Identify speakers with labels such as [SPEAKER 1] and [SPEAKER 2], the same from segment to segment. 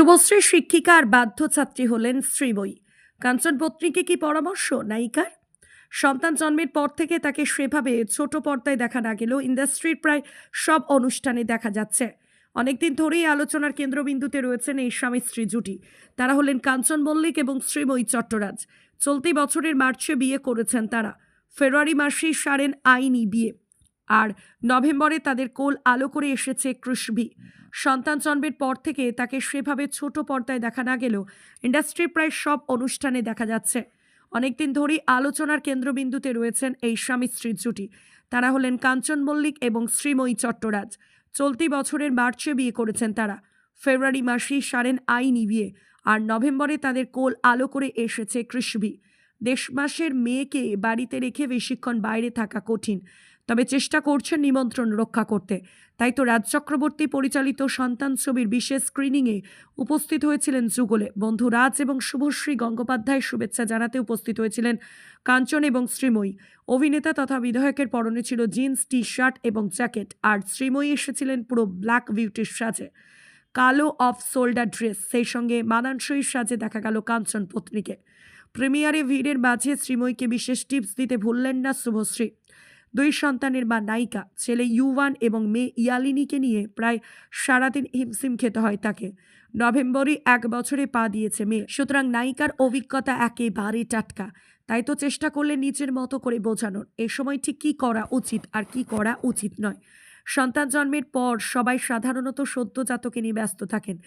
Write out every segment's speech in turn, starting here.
[SPEAKER 1] শুভশ্রী শিক্ষিকা আর বাধ্য ছাত্রী হলেন শ্রীময়ী। কাঞ্চন পত্নীকে কি পরামর্শ নায়িকার? সন্তান জন্মের পর থেকে তাকে সেভাবে ছোট পর্দায় দেখা না গেলেও ইন্ডাস্ট্রির প্রায় সব অনুষ্ঠানে দেখা যাচ্ছে। অনেকদিন ধরেই আলোচনার কেন্দ্রবিন্দুতে রয়েছেন এই স্বামী স্ত্রী জুটি। তারা হলেন কাঞ্চন মল্লিক এবং শ্রীময়ী চট্টরাজ। চলতি বছরের মার্চে বিয়ে করেছেন তারা। ফেব্রুয়ারি মাসেই সারেন আইনি বিয়ে, আর নভেম্বরে তাদের কোল আলো করে এসেছে কৃষভি। সন্তান জন্মের পর থেকে তাকে সেভাবে ছোট পর্দায় দেখা না গেলেও ইন্ডাস্ট্রির প্রায় সব অনুষ্ঠানে দেখা যাচ্ছে। অনেকদিন ধরেই আলোচনার কেন্দ্রবিন্দুতে রয়েছেন এই স্বামী স্ত্রীর জুটি। তারা হলেন কাঞ্চন মল্লিক এবং শ্রীময়ী চট্টরাজ। চলতি বছরের মার্চে বিয়ে করেছেন তারা। ফেব্রুয়ারি মাসেই সারেন আইনি বিয়ে, আর নভেম্বরে তাদের কোল আলো করে এসেছে কৃষভি। দেশমাসের মেয়েকে বাড়িতে রেখে বেশিক্ষণ বাইরে থাকা কঠিন, তবে চেষ্টা করছেন নিমন্ত্রণ রক্ষা করতে। তাই তো রাজ চক্রবর্তী পরিচালিত সন্তান ছবির বিশেষ স্ক্রিনিংয়ে উপস্থিত হয়েছিলেন যুগলে। বন্ধু রাজ এবং শুভশ্রী গঙ্গোপাধ্যায় শুভেচ্ছা জানাতে উপস্থিত হয়েছিলেন কাঞ্চন এবং শ্রীময়ী। অভিনেতা তথা বিধায়কের পরনে ছিল জিন্স টি শার্ট এবং জ্যাকেট, আর শ্রীময়ী এসেছিলেন পুরো ব্ল্যাক বিউটির সাজে, কালো অফ শোল্ডার ড্রেস। সেই সঙ্গে মানানসই সাজে দেখা গেল কাঞ্চন পত্নীকে। প্রিমিয়ারে ভিড়ের মাঝে শ্রীময়ীকে বিশেষ টিপস দিতে ভুললেন না শুভশ্রী। দুই সন্তানের মা নায়িকা, ছেলে ইউভান এবং মেয়ে ইয়ালিনীকে নিয়ে প্রায় সারাদিন হিমশিম খেতে হয় তাকে। নভেম্বরে 1 বছরে পা দিয়েছে মেয়ে, সুতরাং নায়িকার অভিজ্ঞতা একেবারে টাটকা। তাই তো চেষ্টা করলে নিজের মতো করে বোঝানোর এ সময় ঠিক কী করা উচিত আর কি করা উচিত নয়। সন্তান জন্মের পর সবাই সাধারণত সদ্যজাতকে নিয়ে ব্যস্ত থাকেন,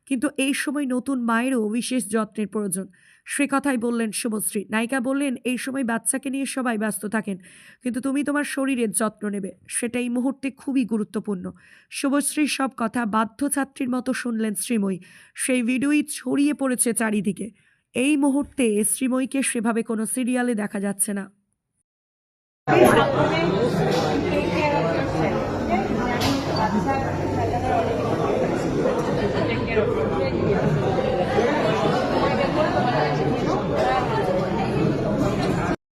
[SPEAKER 1] কিন্তু এই সময় নতুন মায়েরও বিশেষ যত্নের প্রয়োজন। সে কথাই বললেন শুভশ্রী। নায়িকা বললেন, এই সময় বাচ্চাকে নিয়ে সবাই ব্যস্ত থাকেন, কিন্তু তুমি তোমার শরীরের যত্ন নেবে, সেটা এই মুহূর্তে খুবই গুরুত্বপূর্ণ। শুভশ্রীর সব কথা বাধ্য ছাত্রীর মতো শুনলেন শ্রীময়ী। সেই ভিডিওই ছড়িয়ে পড়েছে চারিদিকে। এই মুহূর্তে শ্রীময়ীকে সেভাবে কোনো সিরিয়ালে দেখা যাচ্ছে না।
[SPEAKER 2] Take care of